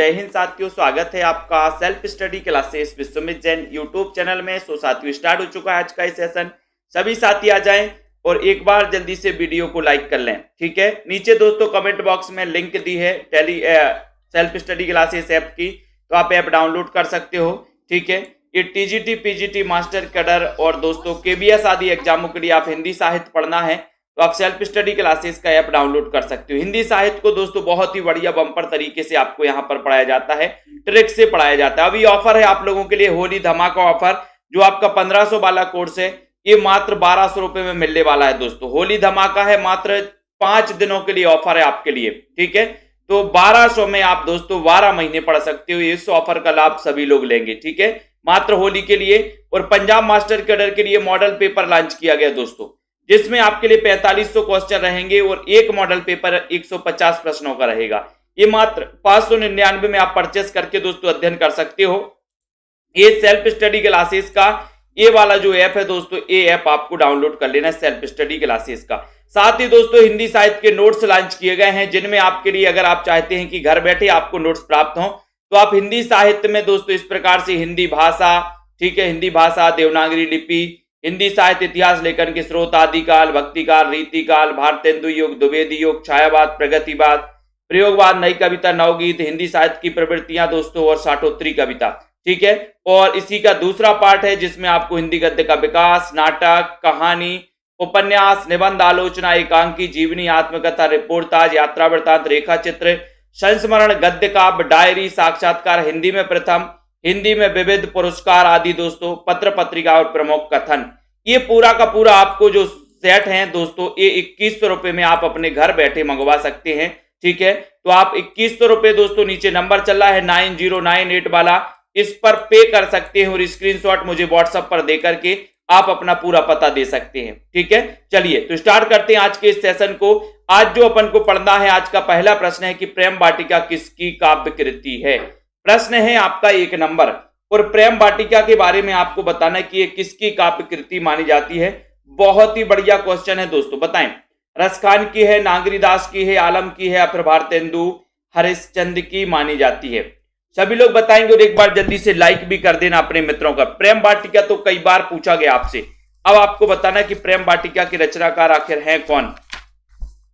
जय हिंद साथियों, स्वागत है आपका self study classes Vishwamit Jain YouTube channel में। साथियों, स्टार्ट हो चुका है आज का सेशन। सभी साथी आ जाएं और एक बार जल्दी से वीडियो को लाइक कर लें, ठीक है। नीचे दोस्तों कमेंट बॉक्स में लिंक दी है सेल्फ स्टडी क्लासेस ऐप की, तो आप ऐप डाउनलोड कर सकते हो, ठीक है। ये टीजीटी पीजीटी मास्टर कैडर और दोस्तों केबीएस आदि एग्जामों के लिए आप हिंदी साहित्य पढ़ना है तो आप सेल्फ स्टडी क्लासेस का ऐप डाउनलोड कर सकते हो। हिंदी साहित्य को दोस्तों बहुत ही बढ़िया बम्पर तरीके से आपको यहाँ पर पढ़ाया जाता है, ट्रिक से पढ़ाया जाता है। अभी ऑफर है आप लोगों के लिए, होली धमाका ऑफर। जो आपका 1500 वाला कोर्स है ये मात्र 1200 रुपए में मिलने वाला है दोस्तों। होली धमाका है, मात्र 5 दिनों के लिए ऑफर है आपके लिए, ठीक है। तो 1200 में आप दोस्तों 12 महीने पढ़ सकते हो। इस ऑफर का लाभ सभी लोग लेंगे, ठीक है, मात्र होली के लिए। और पंजाब मास्टर कैडर के लिए मॉडल पेपर लॉन्च किया गया दोस्तों, जिसमें आपके लिए 4500 क्वेश्चन रहेंगे और एक मॉडल पेपर 150 प्रश्नों का रहेगा। ये मात्र 599 में आप परचेस करके दोस्तों अध्ययन कर सकते हो। ये सेल्फ स्टडी क्लासेस का ये वाला जो ऐप है दोस्तों, ये ऐप आपको डाउनलोड कर लेना है सेल्फ स्टडी क्लासेस का। साथ ही दोस्तों हिंदी साहित्य के नोट्स लॉन्च किए गए हैं, जिनमें आपके लिए अगर आप चाहते हैं कि घर बैठे आपको नोट्स प्राप्त हो तो आप हिंदी साहित्य में दोस्तों इस प्रकार से हिंदी भाषा, ठीक है, हिंदी भाषा, देवनागरी लिपि, हिंदी साहित्य, इतिहास, लेखन के स्रोत, आदिकाल, भक्तिकाल, रीतिकाल, भारतेंदु युग, द्विवेदी युग, छायावाद, प्रगतिवाद, प्रयोगवाद, नई कविता, नवगीत, हिंदी साहित्य की प्रवृत्तियां दोस्तों और साठोत्तरी कविता, ठीक है। और इसी का दूसरा पार्ट है जिसमें आपको हिंदी गद्य का विकास, नाटक, कहानी, उपन्यास, निबंध, आलोचना, एकांकी, जीवनी, आत्मकथा, रिपोर्टाज, यात्रा वृत्तांत, रेखा चित्र, संस्मरण, गद्य काव्य, डायरी, साक्षात्कार, हिंदी में प्रथम, हिंदी में विविध पुरस्कार आदि दोस्तों, पत्र पत्रिका और प्रमुख कथन। ये पूरा का पूरा आपको जो सेट है दोस्तों, ये 2100 रुपए में आप अपने घर बैठे मंगवा सकते हैं, ठीक है। तो आप 2100 रुपए दोस्तों, नीचे नंबर चल रहा है 9098 वाला, इस पर पे कर सकते हैं और स्क्रीनशॉट मुझे व्हाट्सएप पर दे करके आप अपना पूरा पता दे सकते हैं, ठीक है। चलिए तो स्टार्ट करते हैं आज के इस सेशन को। आज जो अपन को पढ़ना है, आज का पहला प्रश्न है कि प्रेम वाटिका किसकी काव्य कृति है। प्रश्न है आपका 1 नंबर, और प्रेम वाटिका के बारे में आपको बताना है कि ये किसकी काव्य कृति मानी जाती है। बहुत ही बढ़िया क्वेश्चन है दोस्तों, बताएं। रसखान की है, नागरीदास की है, आलम की है या फिर भारतेंदु हरिश्चंद्र की मानी जाती है। सभी लोग बताएंगे और एक बार जल्दी से लाइक भी कर देना अपने मित्रों का। प्रेम वाटिका तो कई बार पूछा गया आपसे, अब आपको बताना कि प्रेम वाटिका के रचनाकार आखिर हैं कौन।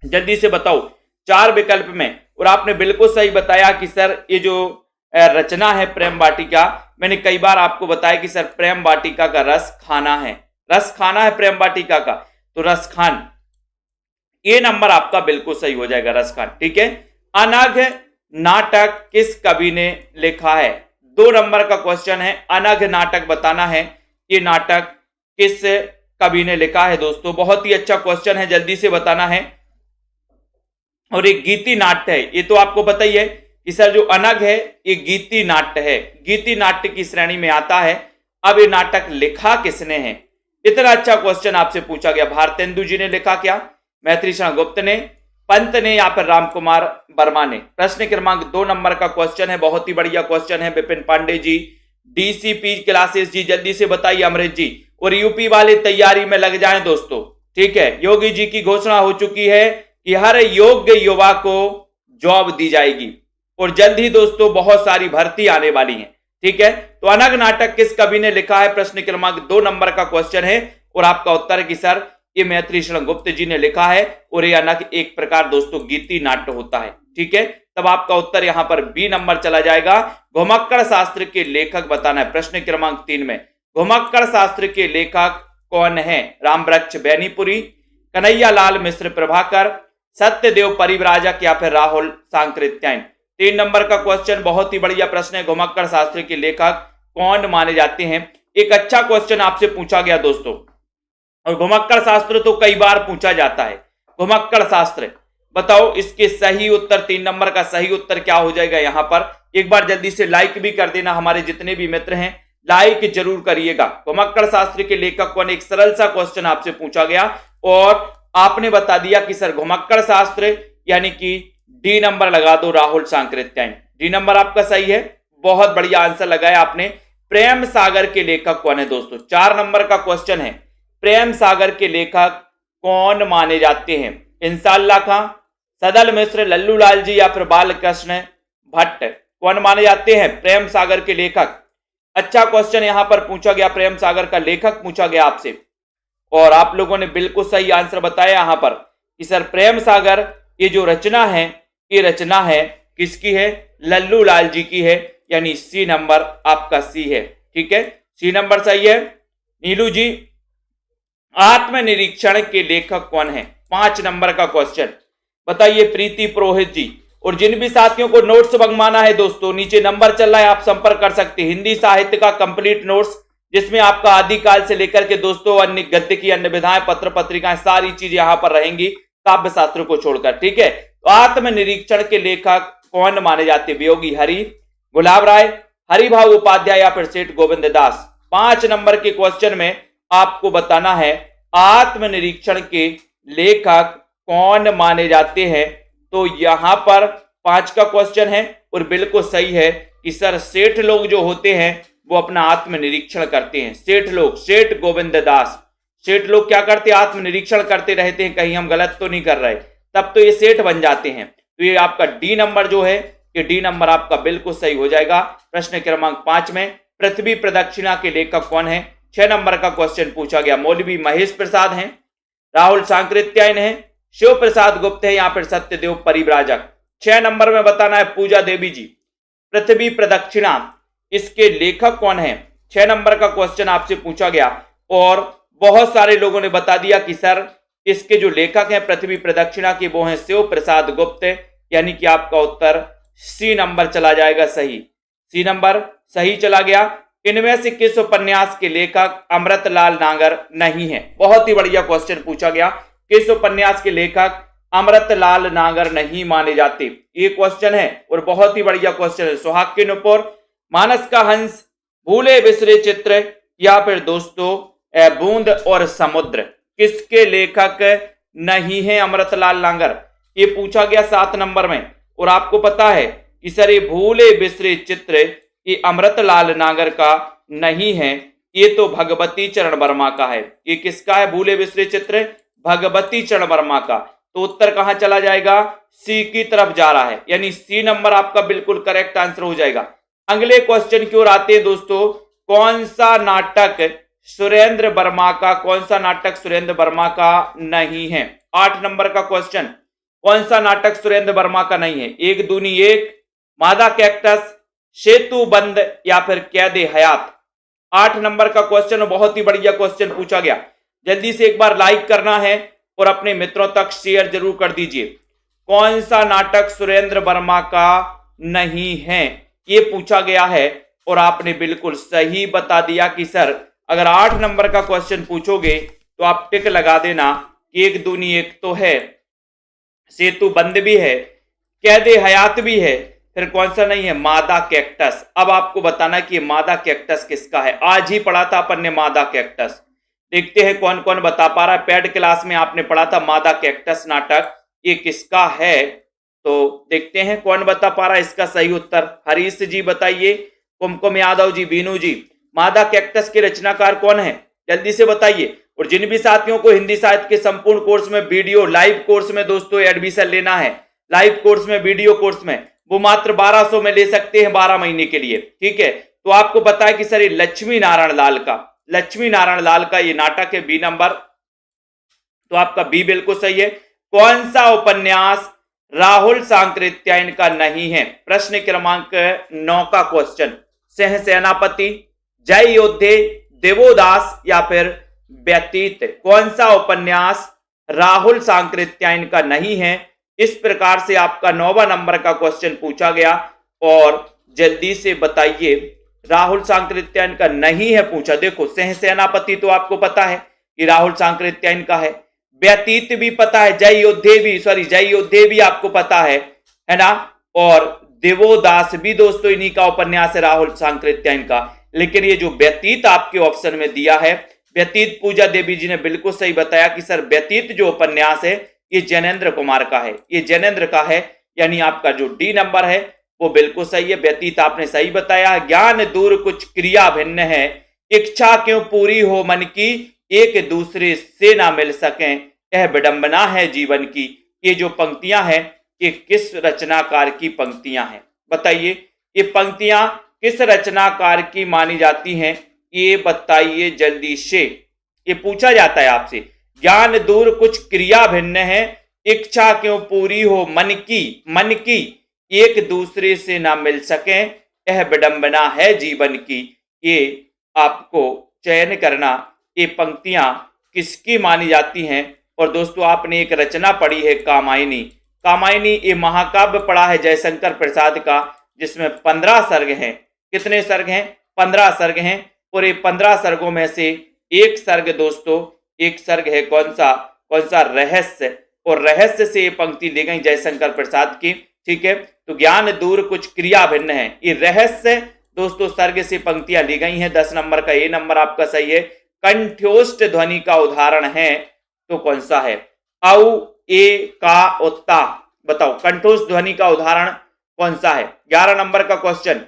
जल्दी से बताओ 4 विकल्प में। और आपने बिल्कुल सही बताया कि सर ये जो रचना है प्रेम वाटिका, मैंने कई बार आपको बताया कि सर प्रेम वाटिका का रस खाना है, रस खाना है प्रेम वाटिका का, तो रस खान, ये नंबर आपका बिल्कुल सही हो जाएगा, रस खान, ठीक है। अनघ नाटक किस कवि ने लिखा है। 2 नंबर का क्वेश्चन है, अनघ नाटक बताना है ये नाटक किस कवि ने लिखा है दोस्तों। बहुत ही अच्छा क्वेश्चन है, जल्दी से बताना है। और एक गीति नाट्य है, ये तो आपको पता ही है कि सर जो अनघ है ये गीति नाट्य है, गीति नाट्य की श्रेणी में आता है। अब ये नाटक लिखा किसने है, इतना अच्छा क्वेश्चन आपसे पूछा गया। भारतेंदु जी ने लिखा क्या, मैथिली शरण गुप्त ने, पंत ने या फिर रामकुमार वर्मा ने। प्रश्न क्रमांक 2 नंबर का क्वेश्चन है, बहुत ही बढ़िया क्वेश्चन है। विपिन पांडे जी, डीसीपी क्लासेस जी, जल्दी से बताइए अमृत जी। और यूपी वाले तैयारी में लग जाएं दोस्तों, ठीक है। योगी जी की घोषणा हो चुकी है कि हर योग्य युवा को जॉब दी जाएगी और जल्द ही दोस्तों बहुत सारी भर्ती आने वाली है, ठीक है। तो अनघ नाटक किस कवि ने लिखा है, प्रश्न क्रमांक 2 नंबर का क्वेश्चन है। और आपका उत्तर है कि सर ये मैथिली शरण गुप्त जी ने लिखा है और ये अनघ एक प्रकार दोस्तों गीति नाट्य होता है, ठीक है। तब आपका उत्तर यहां पर बी नंबर चला जाएगा। घुमक्कड़ शास्त्र के लेखक बताना है, प्रश्न क्रमांक 3 में। घुमक्कड़ शास्त्र के लेखक कौन है, रामवृक्ष बैनीपुरी, कन्हैया लाल मिश्र प्रभाकर, सत्यदेव परिव्राजक या फिर राहुल सांकृत्यायन। 3 नंबर का क्वेश्चन, बहुत ही बढ़िया प्रश्न है। घुमक्कड़ शास्त्र के लेखक कौन माने जाते हैं, एक अच्छा क्वेश्चन आपसे पूछा गया दोस्तों। और घुमक्कड़ शास्त्र तो कई बार पूछा जाता है। घुमक्कड़ शास्त्र बताओ, इसके सही उत्तर 3 नंबर का सही उत्तर क्या हो जाएगा। यहां पर एक बार जल्दी से लाइक भी कर देना, हमारे जितने भी मित्र हैं लाइक जरूर करिएगा। घुमक्कड़ शास्त्र के लेखक कौन, एक सरल सा क्वेश्चन आपसे पूछा गया और आपने बता दिया कि सर घुमक्कड़ शास्त्र, यानी कि डी नंबर लगा दो, राहुल सांकृत्यायन। डी नंबर आपका सही है, बहुत बढ़िया आंसर लगाया आपने। प्रेम सागर के लेखक कौन है दोस्तों, 4 नंबर का क्वेश्चन है। प्रेम सागर के लेखक कौन माने जाते हैं, इंसाल्लाह खां, सदल मिश्र, लल्लू लाल जी या फिर बालकृष्ण भट्ट। कौन माने जाते हैं? प्रेम सागर के लेखक। अच्छा क्वेश्चन यहां पर पूछा गया, प्रेम सागर का लेखक पूछा गया आपसे, और आप लोगों ने बिल्कुल सही आंसर बताया यहां पर कि सर प्रेम सागर ये जो रचना है, ये रचना है किसकी है? लल्लू लाल जी की है, यानी सी नंबर आपका सी है। ठीक है, सी नंबर सही है। नीलू जी, आत्मनिरीक्षण के लेखक कौन है? 5 नंबर का क्वेश्चन बताइए प्रीति पुरोहित जी। और जिन भी साथियों को नोट्स मंगवाना है दोस्तों, नीचे नंबर चल रहा है, आप संपर्क कर सकते हैं। हिंदी साहित्य का कंप्लीट नोट्स, जिसमें आपका आदिकाल से लेकर के दोस्तों अन्य गद्य की अन्य विधाएं, पत्र पत्रिकाएं, सारी चीज यहां पर रहेंगी काव्य शास्त्र को छोड़कर। ठीक है, तो आत्मनिरीक्षण के लेखक कौन माने जाते? वियोगी हरि, गुलाब राय, हरिभाऊ उपाध्याय या फिर सेठ गोविंद दास। 5 नंबर के क्वेश्चन में आपको बताना है आत्मनिरीक्षण के लेखक कौन माने जाते हैं। तो यहां पर 5 का क्वेश्चन है और बिल्कुल सही है कि सर सेठ लोग जो होते हैं वो अपना आत्मनिरीक्षण करते हैं। सेठ लोग, सेठ गोविंद दास, सेठ लोग क्या करते हैं? आत्मनिरीक्षण करते रहते हैं, कहीं हम गलत तो नहीं कर रहे, तब तो ये सेठ बन जाते हैं। तो ये आपका डी नंबर जो है, ये डी नंबर आपका बिल्कुल सही हो जाएगा। प्रश्न क्रमांक 5 में पृथ्वी प्रदक्षिणा के लेखक कौन है? 6 नंबर का क्वेश्चन पूछा गया। मौलवी महेश प्रसाद हैं, राहुल सांकृत्यायन है, शिव प्रसाद गुप्त है या फिर सत्यदेव परिव्राजक। 6 नंबर में बताना है पूजा देवी जी। पृथ्वी प्रदक्षिणा, इसके लेखक कौन है? 6 नंबर का क्वेश्चन आपसे पूछा गया और बहुत सारे लोगों ने बता दिया कि सर इसके जो लेखक हैं पृथ्वी प्रदक्षिणा के वो हैं शिव प्रसाद गुप्त, यानी कि आपका उत्तर सी नंबर चला जाएगा सही। सी नंबर सही चला गया। इनमें से किस उपन्यास के लेखक अमृतलाल नागर नहीं है? बहुत ही बढ़िया क्वेश्चन पूछा गया, किस उपन्यास के लेखक अमृतलाल नागर नहीं माने जाते? ये क्वेश्चन है और बहुत ही बढ़िया क्वेश्चन है। सुहाग के नुपुर, मानस का हंस, भूले बिसरे चित्र या फिर दोस्तों बूंद और समुद्र, किसके लेखक नहीं है अमृतलाल नागर? ये पूछा गया 7 नंबर में। और आपको पता है कि सर ये भूले बिसरे चित्र ये अमृतलाल नागर का नहीं है, ये तो भगवती चरण वर्मा का है। ये किसका है भूले बिसरे चित्र? भगवती चरण वर्मा का। तो उत्तर कहां चला जाएगा? सी की तरफ जा रहा है, यानी सी नंबर आपका बिल्कुल करेक्ट आंसर हो जाएगा। अगले क्वेश्चन की ओर आते हैं दोस्तों। कौन सा नाटक सुरेंद्र वर्मा का, कौन सा नाटक सुरेंद्र वर्मा का नहीं है? 8 नंबर का क्वेश्चन, कौन सा नाटक सुरेंद्र वर्मा का नहीं है? एक दूनी एक, मादा कैक्टस, सेतु बंद या फिर कैदे हयात। 8 नंबर का क्वेश्चन, बहुत ही बढ़िया क्वेश्चन पूछा गया। जल्दी से एक बार लाइक करना है और अपने मित्रों तक शेयर जरूर कर दीजिए। कौन सा नाटक सुरेंद्र वर्मा का नहीं है, ये पूछा गया है और आपने बिल्कुल सही बता दिया कि सर अगर 8 नंबर का क्वेश्चन पूछोगे तो आप टिक लगा देना कि एक दूनी एक तो है, सेतु बंद भी है, कैदे हयात भी है, फिर कौन सा नहीं है? मादा कैक्टस। अब आपको बताना कि मादा कैक्टस किसका है। आज ही पढ़ा था अपन ने मादा कैक्टस। देखते हैं कौन कौन बता पा रहा है। पेड क्लास में आपने पढ़ा था मादा कैक्टस नाटक, ये किसका है? तो देखते हैं कौन बता पा रहा है इसका सही उत्तर। हरीश जी बताइए, कुमकुम यादव जी, बीनू जी, मादा कैक्टस के रचनाकार कौन है? जल्दी से बताइए। और जिन भी साथियों को हिंदी साहित्य के संपूर्ण कोर्स में वीडियो लाइव कोर्स में दोस्तों एडमिशन लेना है, लाइव कोर्स में, वीडियो कोर्स में, वो मात्र 1200 में ले सकते हैं 12 महीने के लिए। ठीक है, तो आपको पता है कि सर ये लक्ष्मी नारायण लाल का, लक्ष्मी नारायण लाल का ये नाटक है, बी नंबर। तो आपका बी बिल्कुल सही है। कौन सा उपन्यास राहुल सांकृत्यायन का नहीं है? प्रश्न क्रमांक 9 का क्वेश्चन। सह सेनापति, जय योद्धे, देवोदास या फिर व्यतीत, कौन सा उपन्यास राहुल सांकृत्यायन का नहीं है? इस प्रकार से आपका 9वां नंबर का क्वेश्चन पूछा गया और जल्दी से बताइए राहुल सांकृत्यायन का नहीं है पूछा। देखो सह सेनापति तो आपको पता है कि राहुल सांकृत्यायन का है, व्यतीत भी पता है, जय योद्धे भी आपको पता है ना, और देवोदास भी दोस्तों इन्हीं का उपन्यास है राहुल सांकृत्यायन का। लेकिन ये जो व्यतीत आपके ऑप्शन में दिया है, व्यतीत पूजा देवी जी ने बिल्कुल सही बताया कि सर व्यतीत जो उपन्यास है ये जैनेन्द्र कुमार का है, ये जैनेन्द्र का है, यानी आपका जो डी नंबर है वो बिल्कुल सही है। व्यतीत आपने सही बताया। ज्ञान दूर कुछ क्रिया भिन्न है, इच्छा क्यों पूरी हो मन की, एक दूसरे से ना मिल सके, यह विडंबना है जीवन की। ये जो पंक्तियां हैं ये किस रचनाकार की पंक्तियां हैं बताइए? ये पंक्तियां किस रचनाकार की मानी जाती हैं, ये बताइए जल्दी से। ये पूछा जाता है आपसे। ज्ञान दूर कुछ क्रिया भिन्न है, इच्छा क्यों पूरी हो मन की एक दूसरे से ना मिल सके, यह विडंबना है जीवन की। ये आपको चयन करना, ये पंक्तियां किसकी मानी जाती हैं। और दोस्तों आपने एक रचना पढ़ी है कामायनी। कामायनी ये महाकाव्य पढ़ा है जयशंकर प्रसाद का, जिसमें 15 सर्ग हैं। कितने सर्ग हैं? 15 सर्ग हैं। और ये 15 सर्गों में से एक सर्ग दोस्तों, एक सर्ग है कौन सा रहस्य। और रहस्य से ये पंक्ति ली गई जयशंकर प्रसाद की। ठीक है, तो ज्ञान दूर कुछ क्रिया भिन्न है, ये रहस्य दोस्तों सर्ग से पंक्तियां ली गई हैं। 10 नंबर का ए नंबर आपका सही है। कंठ्योष्ट ध्वनि का उदाहरण है तो कौन सा है? औ, ए, का, उत्ता। बताओ कंठोष्ट ध्वनि का उदाहरण कौन सा है? 11 नंबर का क्वेश्चन।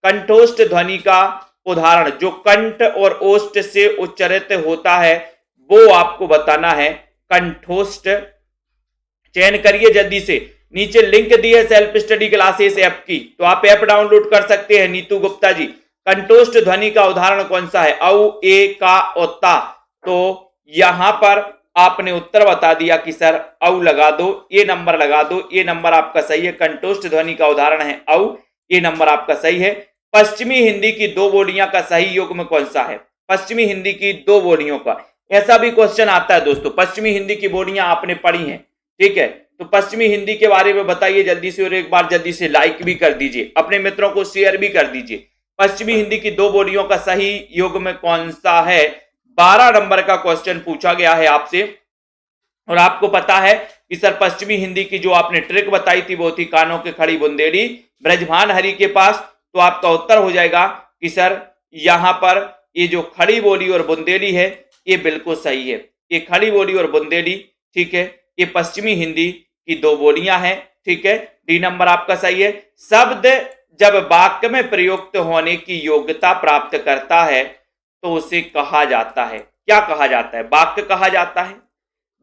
कंठोष्ट ध्वनि का उदाहरण जो कंठ और ओष्ठ से उच्चारित होता है वो आपको बताना है। कंठोष्ठ चयन करिए जल्दी से। नीचे लिंक दी है सेल्फ स्टडी क्लासेस ऐप की, तो आप ऐप डाउनलोड कर सकते हैं। नीतू गुप्ता जी, कंठोष्ठ ध्वनि का उदाहरण कौन सा है? औ, ए, का, उत्ता। तो यहां पर आपने उत्तर बता दिया कि सर औ लगा दो, ये नंबर लगा दो, ये नंबर आपका सही है। कंठोष्ठ ध्वनि का उदाहरण है औ, ये नंबर आपका सही है। पश्चिमी हिंदी की 2 बोलियां का सही युग्म कौन सा है? पश्चिमी हिंदी की 2 बोलियों का, ऐसा भी क्वेश्चन आता है दोस्तों। पश्चिमी हिंदी की बोलियां आपने पढ़ी हैं, ठीक है, तो पश्चिमी हिंदी के बारे में बताइए जल्दी से। और एक बार जल्दी से लाइक भी कर दीजिए, अपने मित्रों को शेयर भी कर दीजिए। पश्चिमी हिंदी की 2 बोलियों का सही युग्म कौन सा है? 12 नंबर का क्वेश्चन पूछा गया है आपसे। और आपको पता है कि सर पश्चिमी हिंदी की जो आपने ट्रिक बताई थी वो थी कानों के खड़ी बुंदेली ब्रजभान हरि के पास। तो आपका उत्तर हो जाएगा कि सर यहां पर ये जो खड़ी बोली और बुंदेली है ये बिल्कुल सही है। ये खड़ी बोली और बुंदेली, ठीक है, ये पश्चिमी हिंदी की 2 बोलियां हैं। ठीक है, डी नंबर आपका सही है। शब्द जब वाक्य में प्रयुक्त होने की योग्यता प्राप्त करता है तो उसे कहा जाता है, क्या कहा जाता है? वाक्य कहा जाता है,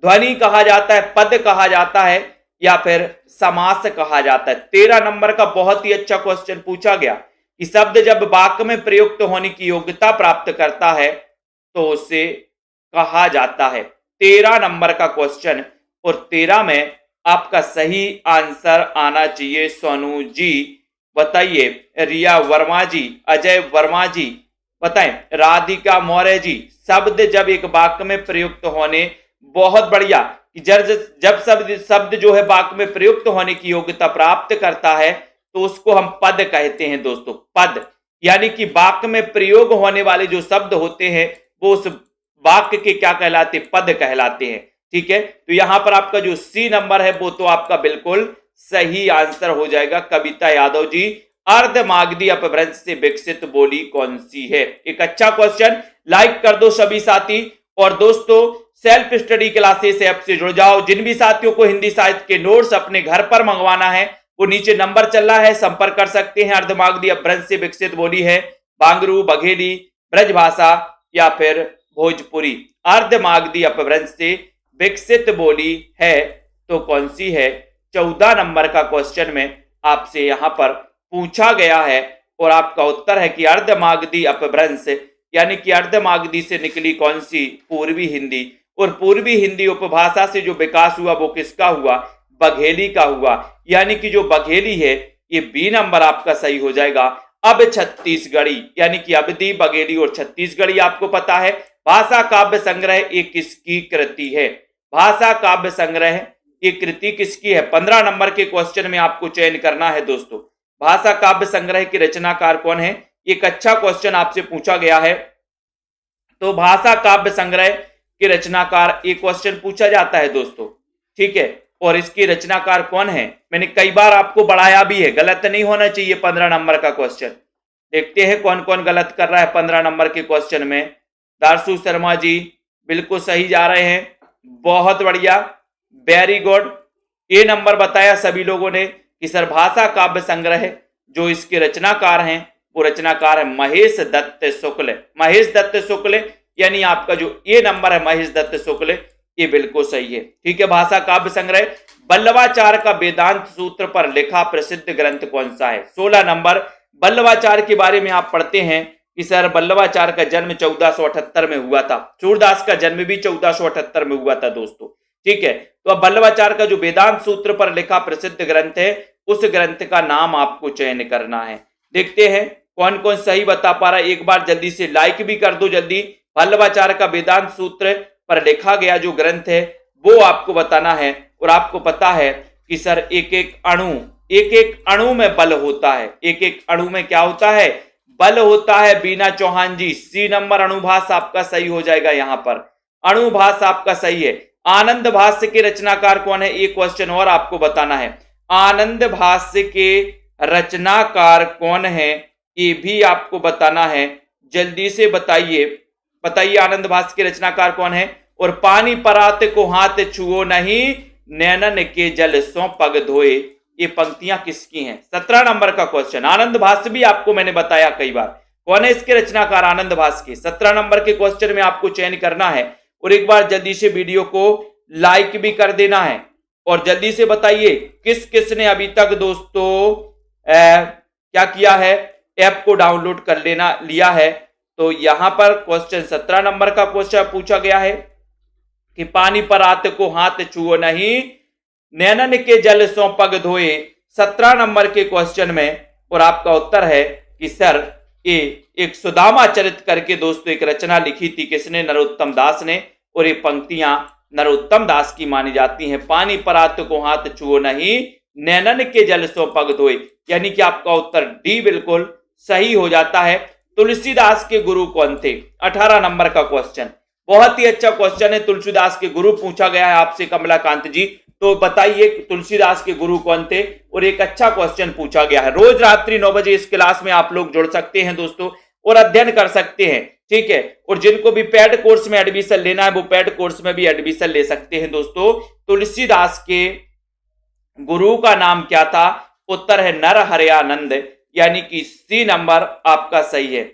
ध्वनि कहा जाता है, पद कहा जाता है, या फिर समास कहा जाता है। 13 नंबर का बहुत ही अच्छा क्वेश्चन पूछा गया कि शब्द जब वाक्य में प्रयुक्त होने की योग्यता प्राप्त करता है तो उसे कहा जाता है। 13 नंबर का क्वेश्चन, और 13 में आपका सही आंसर आना चाहिए। सोनू जी बताइए, रिया वर्मा जी, अजय वर्मा जी बताएं, राधिका मौर्य जी। शब्द जब एक वाक्य में प्रयुक्त होने, बहुत बढ़िया, जब शब्द जो है वाक्य में प्रयुक्त होने की योग्यता प्राप्त करता है तो उसको हम पद कहते हैं दोस्तों। पद यानी कि वाक्य में प्रयोग होने वाले जो शब्द होते हैं वो उस वाक्य के क्या कहलाते? पद कहलाते हैं। ठीक है, तो यहां पर आपका जो सी नंबर है वो तो आपका बिल्कुल सही आंसर हो जाएगा। कविता यादव जी, अर्धमागधी अपभ्रंश से विकसित बोली कौन सी है? एक अच्छा क्वेश्चन, लाइक कर दो सभी साथी। और दोस्तों सेल्फ स्टडी क्लासेस ऐप से जुड़ जाओ। जिन भी साथियों को हिंदी साहित्य के नोट्स अपने घर पर मंगवाना है वो नीचे नंबर चल रहा है, संपर्क कर सकते हैं। अर्धमागधी अपभ्रंश से विकसित बोली है बांगरू, बघेली, ब्रजभाषा या फिर भोजपुरी। अर्धमागधी अपभ्रंश से विकसित बोली है तो कौन सी है? 14 नंबर का क्वेश्चन में आपसे यहां पर पूछा गया है और आपका उत्तर है कि अर्धमागधी अपभ्रंश यानी कि अर्धमागधी से निकली कौन सी? पूर्वी हिंदी। और पूर्वी हिंदी उपभाषा से जो विकास हुआ वो किसका हुआ? बघेली का हुआ। यानी कि जो बघेली है ये बी नंबर आपका सही हो जाएगा। अब छत्तीसगढ़ी यानी कि अवधी, बघेली और छत्तीसगढ़ी आपको पता है। भाषा काव्य संग्रह ये किसकी कृति है? भाषा काव्य संग्रह ये कृति किसकी है? 15 नंबर के क्वेश्चन में आपको चयन करना है दोस्तों। भाषा काव्य संग्रह के रचनाकार कौन है? एक अच्छा क्वेश्चन आपसे पूछा गया है। तो भाषा काव्य संग्रह के रचनाकार एक क्वेश्चन पूछा जाता है दोस्तों, ठीक है, और इसके रचनाकार कौन है? मैंने कई बार आपको बढ़ाया भी है, गलत नहीं होना चाहिए 15 नंबर का क्वेश्चन। देखते हैं कौन कौन गलत कर रहा है 15 नंबर के क्वेश्चन में। दारसू शर्मा जी बिल्कुल सही जा रहे हैं, बहुत बढ़िया, वेरी गुड। ये नंबर बताया सभी लोगों ने कि सर भाषा काव्य संग्रह जो इसके रचनाकार हैं वो रचनाकार है महेश दत्त शुक्ल। महेश दत्त शुक्ल यानी आपका जो ये नंबर है महेश दत्त शुक्ल, ये बिल्कुल सही है। ठीक है, भाषा काव्य संग्रह बल्लवाचार्य का वेदांत सूत्र पर लिखा प्रसिद्ध ग्रंथ कौन सा है? 16 नंबर, बल्लवाचार्य के बारे में आप पढ़ते हैं कि सर बल्लवाचार्य का जन्म 1478 में हुआ था। सूरदास का जन्म भी 1478 में हुआ था दोस्तों, ठीक है। तो अब बल्लवाचार्य का जो वेदांत सूत्र पर लिखा प्रसिद्ध ग्रंथ है, उस ग्रंथ का नाम आपको चयन करना है। देखते हैं कौन कौन सही बता पा रहा है। एक बार जल्दी से लाइक भी कर दो जल्दी। बल्लवाचार्य का वेदांत सूत्र पर लिखा गया जो ग्रंथ है वो आपको बताना है। और आपको पता है कि सर एक एक अणु में बल होता है। एक एक अणु में क्या होता है? बल होता है। बीना चौहान जी, सी नंबर अणुभाष आपका सही हो जाएगा। यहां पर अणुभाष आपका सही है। आनंद भाष्य के रचनाकार कौन है? एक क्वेश्चन और आपको बताना है। आनंद भाष्य के रचनाकार कौन है, ये भी आपको बताना है। जल्दी से बताइए, बताइए आनंद भाष्य के रचनाकार कौन है। और पानी परात को हाथ छुओ नहीं, नैनन के जल सो पग धोए, ये पंक्तियां किसकी हैं? 17 नंबर का क्वेश्चन। आनंद भाष्य भी आपको मैंने बताया कई बार, कौन है इसके रचनाकार? आनंद भाष्य के 17 नंबर के क्वेश्चन में आपको चयन करना है। और एक बार जल्दी से वीडियो को लाइक भी कर देना है। और जल्दी से बताइए किस किस ने अभी तक दोस्तों क्या किया है? ऐप को डाउनलोड कर लिया है। तो यहां पर क्वेश्चन 17 नंबर का क्वेश्चन पूछा गया है कि पानी परात को हाथ छुओ नहीं, नैनन के जल सो पग धोए, 17 नंबर के क्वेश्चन में। और आपका उत्तर है कि सर ये एक सुदामा चरित करके दोस्तों एक रचना लिखी थी। किसने? नरोत्तम दास ने। और ये पंक्तियां नरोत्तम दास की मानी जाती हैं। पानी परात को हाथ छुओ नहीं, नैनन के जल सो पग धोए, यानी कि आपका उत्तर डी बिल्कुल सही हो जाता है। तुलसीदास के गुरु कौन थे? 18 नंबर का क्वेश्चन, बहुत ही अच्छा क्वेश्चन है। तुलसीदास के गुरु पूछा गया है आपसे कमलाकांत जी, तो बताइए तुलसीदास के गुरु कौन थे? और एक अच्छा क्वेश्चन पूछा गया है। रोज रात्रि 9 बजे इस क्लास में आप लोग जुड़ सकते हैं दोस्तों और अध्ययन कर सकते हैं, ठीक है। और जिनको भी पेड कोर्स में एडमिशन लेना है वो पेड कोर्स में भी एडमिशन ले सकते हैं दोस्तों। तुलसीदास के गुरु का नाम क्या था? उत्तर है नरहरयानंद, यानी कि सी नंबर आपका सही है।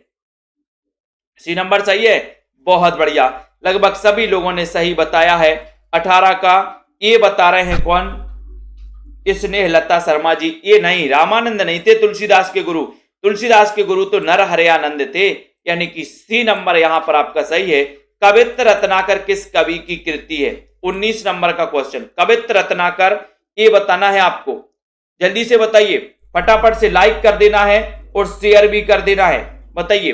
सी नंबर सही है, बहुत बढ़िया। लगभग सभी लोगों ने सही बताया है। 18 का ये बता रहे हैं कौन? स्नेहलता शर्मा जी। ये नहीं, रामानंद नहीं थे तुलसीदास के गुरु। तुलसीदास के गुरु तो नरहरयानंद थे, यानी कि सी नंबर यहां पर आपका सही है। कवित्र रत्नाकर किस कवि की कृति है? 19 नंबर का क्वेश्चन। कवित्र रत्नाकर ये बताना है आपको, जल्दी से बताइए। फटाफट से लाइक कर देना है और शेयर भी कर देना है। बताइए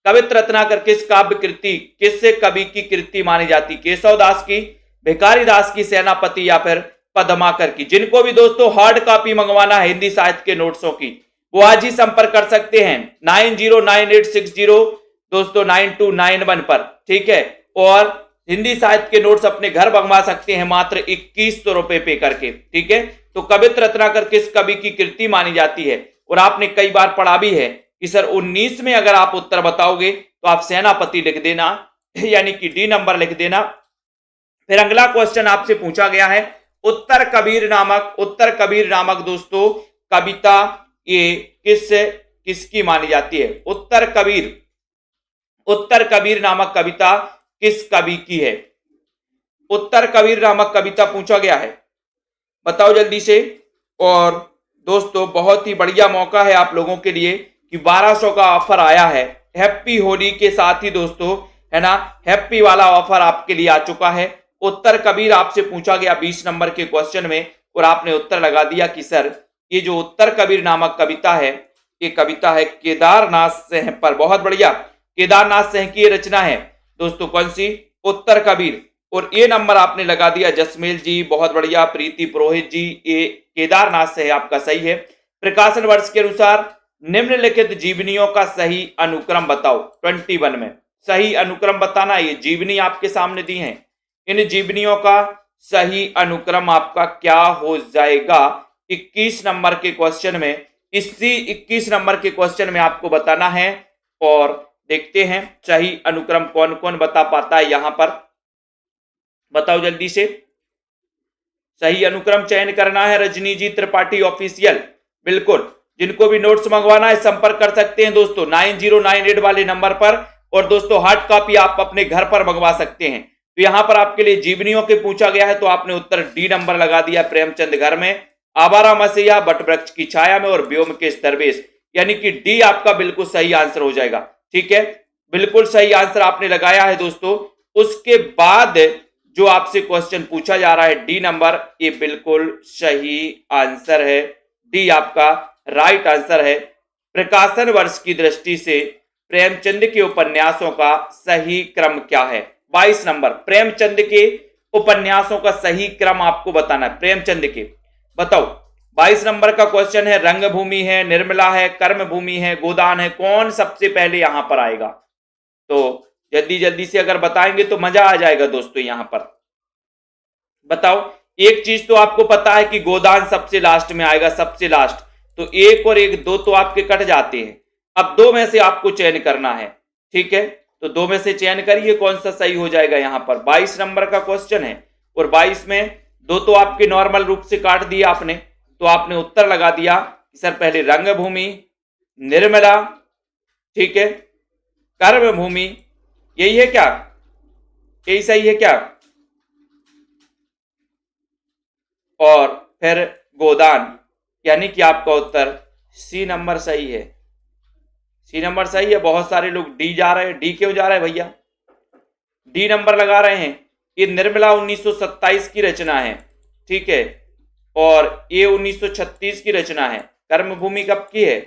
कवित्र रत्नाकर किस काव्य कृति, किस कवि की कृति मानी जाती? केशव दास की, भिखारी दास की, सेनापति या फिर पद्माकर की? जिनको भी दोस्तों हार्ड कॉपी मंगवाना है हिंदी साहित्य के नोट्सों की, वो आज ही संपर्क कर सकते हैं 909860 दोस्तों 9291 पर, ठीक है। और हिंदी साहित्य के नोट्स अपने घर मंगवा सकते हैं मात्र 2100 रुपए पे करके, ठीक है। तो कवित्र रत्नाकर किस कवि की कृति मानी जाती है? और आपने कई बार पढ़ा भी है कि सर 19 में अगर आप उत्तर बताओगे तो आप सेनापति लिख देना, यानी कि डी नंबर लिख देना। फिर अगला क्वेश्चन आपसे पूछा गया है उत्तर कबीर नामक दोस्तों कविता ये किसकी मानी जाती है? उत्तर कबीर नामक कविता किस कवि की है? उत्तर कबीर नामक कविता पूछा गया है, बताओ जल्दी से। और दोस्तों बहुत ही बढ़िया मौका है आप लोगों के लिए कि 1200 का ऑफर आया है हैप्पी होली के साथ ही दोस्तों, है ना। हैप्पी वाला ऑफर आपके लिए आ चुका है। उत्तर कबीर आपसे पूछा गया 20 नंबर के क्वेश्चन में और आपने उत्तर लगा दिया कि सर ये जो उत्तर कबीर नामक कविता है ये कविता है केदारनाथ सिंह पर। बहुत बढ़िया, केदारनाथ सिंह की रचना है दोस्तों। कौन सी? उत्तर कबीर। और ये नंबर आपने लगा दिया जसमेल जी, बहुत बढ़िया। प्रीति पुरोहित जी, ये केदारनाथ सिंह आपका सही है। प्रकाशन वर्ष के अनुसार निम्नलिखित जीवनियों का सही अनुक्रम बताओ। 21 में सही अनुक्रम बताना। ये जीवनी आपके सामने दी है, इन जीवनियों का सही अनुक्रम आपका क्या हो जाएगा? 21 नंबर के क्वेश्चन में, इसी 21 नंबर के क्वेश्चन में आपको बताना है। और देखते हैं सही अनुक्रम कौन कौन बता पाता है यहां पर, बताओ जल्दी से। सही अनुक्रम चयन करना है रजनी जी त्रिपाठी ऑफिशियल, बिल्कुल। जिनको भी नोट्स मंगवाना है संपर्क कर सकते हैं दोस्तों 9098 वाले नंबर पर। और दोस्तों हार्ड कॉपी आप अपने घर पर मंगवा सकते हैं तो यहां पर आपके लिए जीवनियों के पूछा गया है, तो आपने उत्तर डी नंबर लगा दिया, प्रेमचंद घर में, आवारा मसीहा, बटवृक्ष की छाया में और व्योमकेश दरवेश, यानी कि डी आपका बिल्कुल सही आंसर हो जाएगा। ठीक है, बिल्कुल सही आंसर आपने लगाया है दोस्तों। उसके बाद जो आपसे क्वेश्चन पूछा जा रहा है डी नंबर, ये बिल्कुल सही आंसर है, डी आपका राइट आंसर है। प्रकाशन वर्ष की दृष्टि से प्रेमचंद के उपन्यासों का सही क्रम क्या है? 22 नंबर, प्रेमचंद के उपन्यासों का सही क्रम आपको बताना है। प्रेमचंद के बताओ, 22 नंबर का क्वेश्चन है। रंगभूमि है, निर्मला है, कर्मभूमि है, गोदान है, कौन सबसे पहले यहां पर आएगा? तो जल्दी जल्दी से अगर बताएंगे तो मजा आ जाएगा दोस्तों। यहां पर बताओ, एक चीज तो आपको पता है कि गोदान सबसे लास्ट में आएगा, सबसे लास्ट, तो एक और एक, दो तो आपके कट जाते हैं। अब दो में से आपको चयन करना है। ठीक है, तो दो में से चयन करिए कौन सा सही हो जाएगा। यहां पर 22 नंबर का क्वेश्चन है और 22 में दो तो आपके नॉर्मल रूप से काट दिया आपने, तो आपने उत्तर लगा दिया कि सर पहले रंगभूमि, निर्मला, ठीक है, कर्मभूमि, यही है क्या? यही सही है क्या? और फिर गोदान, यानी कि आपका उत्तर सी नंबर सही है। सी नंबर सही है। बहुत सारे लोग डी जा रहे हैं। डी क्यों जा रहे हैं भैया? डी नंबर लगा रहे हैं। ये निर्मला 1927 की रचना है, ठीक है, और ये 1936 की रचना है। कर्मभूमि कब की है?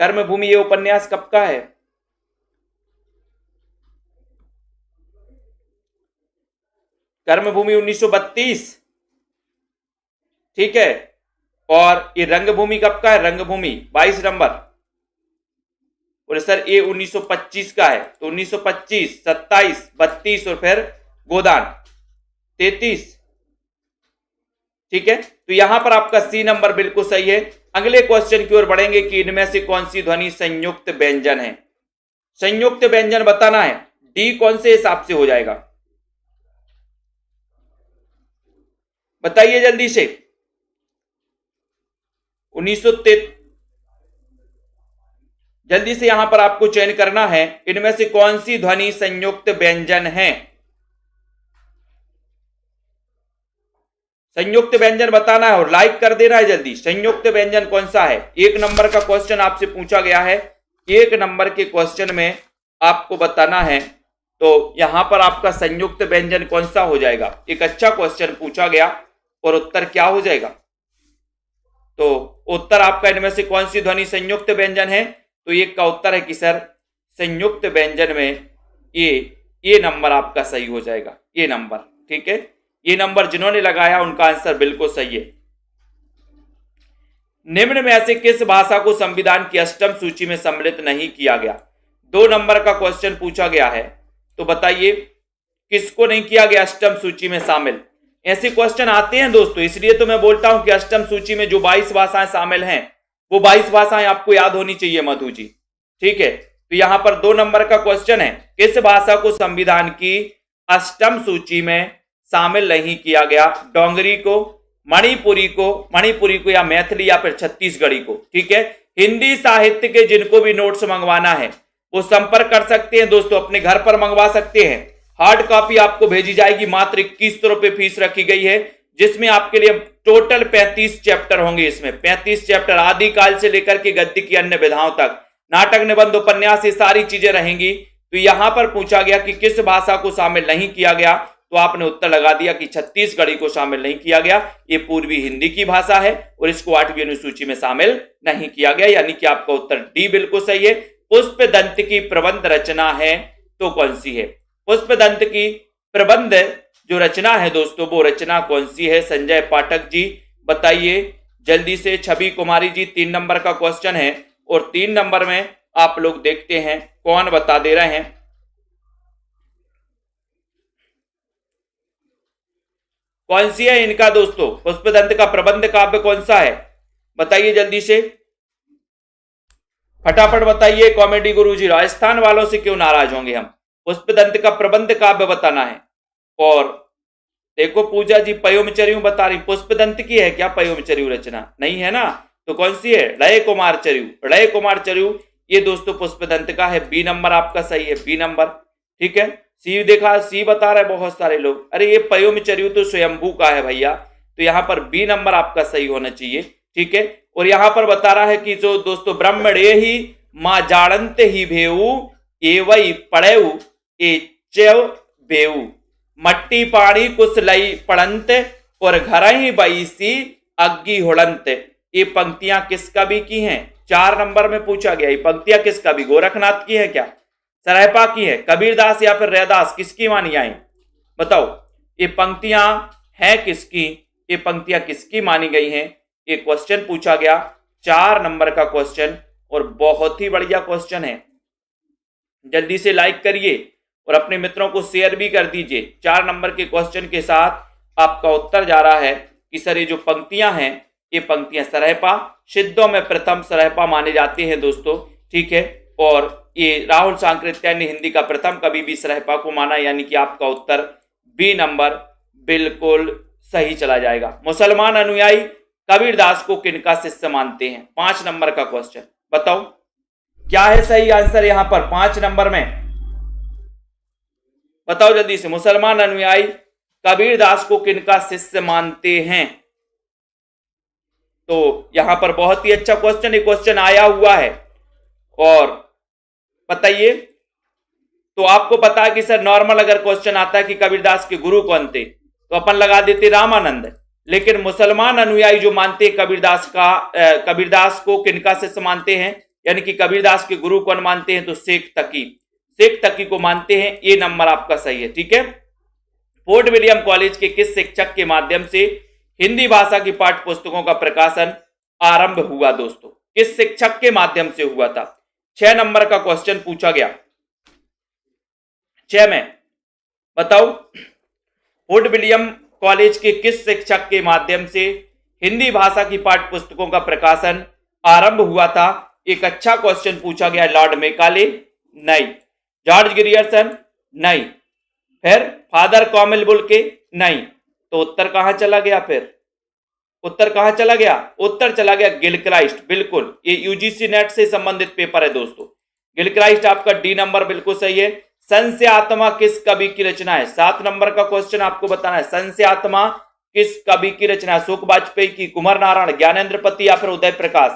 कर्मभूमि ये उपन्यास कब का है? कर्मभूमि 1932, ठीक है, और ये रंगभूमि कब का है? रंगभूमि 22 नंबर, और सर ये 1925 का है, तो 1925, 27, 32 और फिर गोदान 33, ठीक है। तो यहां पर आपका सी नंबर बिल्कुल सही है। अगले क्वेश्चन की ओर बढ़ेंगे कि इनमें से कौन सी ध्वनि संयुक्त व्यंजन है? संयुक्त व्यंजन बताना है। डी कौन से हिसाब से हो जाएगा बताइए जल्दी से। 1933, जल्दी से यहां पर आपको चयन करना है, इनमें से कौन सी ध्वनि संयुक्त व्यंजन है? संयुक्त व्यंजन बताना है और लाइक कर देना है जल्दी। संयुक्त व्यंजन कौन सा है? एक नंबर का क्वेश्चन आपसे पूछा गया है। एक नंबर के क्वेश्चन में आपको बताना है, तो यहां पर आपका संयुक्त व्यंजन कौन सा हो जाएगा? एक अच्छा क्वेश्चन पूछा गया और उत्तर क्या हो जाएगा? तो उत्तर आपका इनमें से कौन सी ध्वनि संयुक्त व्यंजन है? तो एक का उत्तर है कि सर संयुक्त व्यंजन में ये नंबर आपका सही हो जाएगा, ये नंबर, ठीक है। ये नंबर जिन्होंने लगाया उनका आंसर बिल्कुल सही है। निम्न में से किस भाषा को संविधान की अष्टम सूची में सम्मिलित नहीं किया गया? 2 नंबर का क्वेश्चन पूछा गया है, तो बताइए किसको नहीं किया गया अष्टम सूची में शामिल? ऐसे क्वेश्चन आते हैं दोस्तों, इसलिए तो मैं बोलता हूं कि अष्टम सूची में जो 22 भाषाएं शामिल हैं वो 22 भाषाएं आपको याद होनी चाहिए मधु जी, ठीक है। तो यहां पर 2 नंबर का क्वेश्चन है, किस भाषा को संविधान की अष्टम सूची में शामिल नहीं किया गया? डोंगरी को, मणिपुरी को या मैथिली या फिर छत्तीसगढ़ी को, ठीक है। हिंदी साहित्य के जिनको भी नोट्स मंगवाना है वो संपर्क कर सकते हैं दोस्तों, अपने घर पर मंगवा सकते हैं। हार्ड कॉपी आपको भेजी जाएगी, मात्र 2100 रुपए फीस रखी गई है, जिसमें आपके लिए टोटल 35 चैप्टर होंगे। इसमें 35 चैप्टर आदिकाल से लेकर के गद्य की अन्य विधाओं तक, नाटक, निबंध, उपन्यास, ये सारी चीजें रहेंगी। तो यहां पर पूछा गया कि किस भाषा को शामिल नहीं किया गया, तो आपने उत्तर लगा दिया कि छत्तीसगढ़ी को शामिल नहीं किया गया। ये पूर्वी हिंदी की भाषा है और इसको 8वीं अनुसूची में शामिल नहीं किया गया, यानी कि आपका उत्तर डी बिल्कुल सही है। पुष्पदंत की प्रबंध रचना है तो कौन सी है? पुष्पदंत की प्रबंध जो रचना है दोस्तों, वो रचना कौन सी है? संजय पाठक जी बताइए जल्दी से। छवि कुमारी जी 3 नंबर का क्वेश्चन है और 3 नंबर में आप लोग देखते हैं कौन बता दे रहे हैं। कौन सी है इनका दोस्तों? पुष्पदंत का प्रबंध काव्य कौन सा है बताइए जल्दी से, फटाफट बताइए। कॉमेडी गुरुजी, राजस्थान वालों से क्यों नाराज होंगे हम? पुष्पदंत का प्रबंध काव्य बताना है। और देखो पूजा जी पयोमचर्यू बता रही, पुष्पदंत की है क्या पयोमचर्यू रचना? नहीं है ना, तो कौन सी है? लय कुमार चर्यू। लय कुमार चर्यू ये दोस्तों पुष्पदंत का है। बी नंबर आपका सही है, बी नंबर, ठीक है। सी देखा, सी बता रहे बहुत सारे लोग। अरे ये पयोमिचर्यु तो स्वयंभू का है भैया, तो यहाँ पर बी नंबर आपका सही होना चाहिए। ठीक है, और यहाँ पर बता रहा है कि जो दोस्तों ब्रह्मणे ही माँ जाड़ंत ही भेऊ ए वही पड़ेऊ ए चेव बेऊ, मट्टी पानी कुछ लई पड़ंत और घर ही बईसी अग्गी हुड़ंत। ये पंक्तियां किस कवि की हैं? 4 नंबर में पूछा गया। ये पंक्तियां किस कवि, गोरखनाथ की है क्या, सरहपा की है, कबीरदास या फिर रैदास, किसकी मानी जाए बताओ। ये पंक्तियां हैं किसकी, ये पंक्तियां किसकी मानी गई हैं? ये क्वेश्चन पूछा गया, 4 नंबर का क्वेश्चन, और बहुत ही बढ़िया क्वेश्चन है। जल्दी से लाइक करिए और अपने मित्रों को शेयर भी कर दीजिए। 4 नंबर के क्वेश्चन के साथ आपका उत्तर जा रहा है कि सर ये जो पंक्तियां हैं, ये पंक्तियां सरहपा, सिद्धों में प्रथम सरहपा माने जाते हैं दोस्तों। ठीक है, और ये राहुल सांकृत्यायन ने हिंदी का प्रथम कवि भी सरहपा को माना, यानी कि आपका उत्तर बी नंबर बिल्कुल सही चला जाएगा। मुसलमान अनुयायी कबीरदास को किनका शिष्य मानते हैं? 5 नंबर का क्वेश्चन, बताओ क्या है सही आंसर यहां पर 5 नंबर में, बताओ जल्दी से। मुसलमान अनुयायी कबीरदास को किनका शिष्य मानते हैं? तो यहां पर बहुत ही अच्छा क्वेश्चन, ये क्वेश्चन आया हुआ है, और बताइए। तो आपको पता है कि सर नॉर्मल अगर क्वेश्चन आता है कि कबीरदास के गुरु कौन थे, तो अपन लगा देते रामानंद, लेकिन मुसलमान अनुयायी जो मानते हैं कबीरदास को किनका शिष्य मानते हैं, यानी कि कबीरदास के गुरु कौन मानते हैं, तो शेख तकी को मानते हैं। ये नंबर आपका सही है। ठीक है, फोर्ट विलियम कॉलेज के किस शिक्षक के माध्यम से हिंदी भाषा की पाठ्य पुस्तकों का प्रकाशन आरंभ हुआ दोस्तों? किस शिक्षक के माध्यम से हुआ था? 6 नंबर का क्वेश्चन पूछा गया, 6 में बताओ फोर्ट विलियम कॉलेज के किस शिक्षक के माध्यम से हिंदी भाषा की पाठ्य पुस्तकों का प्रकाशन आरंभ हुआ था? एक अच्छा क्वेश्चन पूछा गया। Lord Macaulay? नहीं। George Grierson? नहीं। फिर फादर कॉमिल बुल्के? नहीं। तो उत्तर कहां चला गया? फिर उत्तर कहां चला गया? उत्तर चला गया गिलक्राइस्ट। बिल्कुल, ये यूजीसी नेट से संबंधित पेपर है दोस्तों। गिलक्राइस्ट आपका डी नंबर बिल्कुल सही है। संशय आत्मा किस कवि की रचना है? 7 नंबर का क्वेश्चन आपको बताना है। संशय आत्मा किस कवि की रचना है? अशोक वाजपेयी की, कुमार नारायण, ज्ञानेंद्र पति या फिर उदय प्रकाश?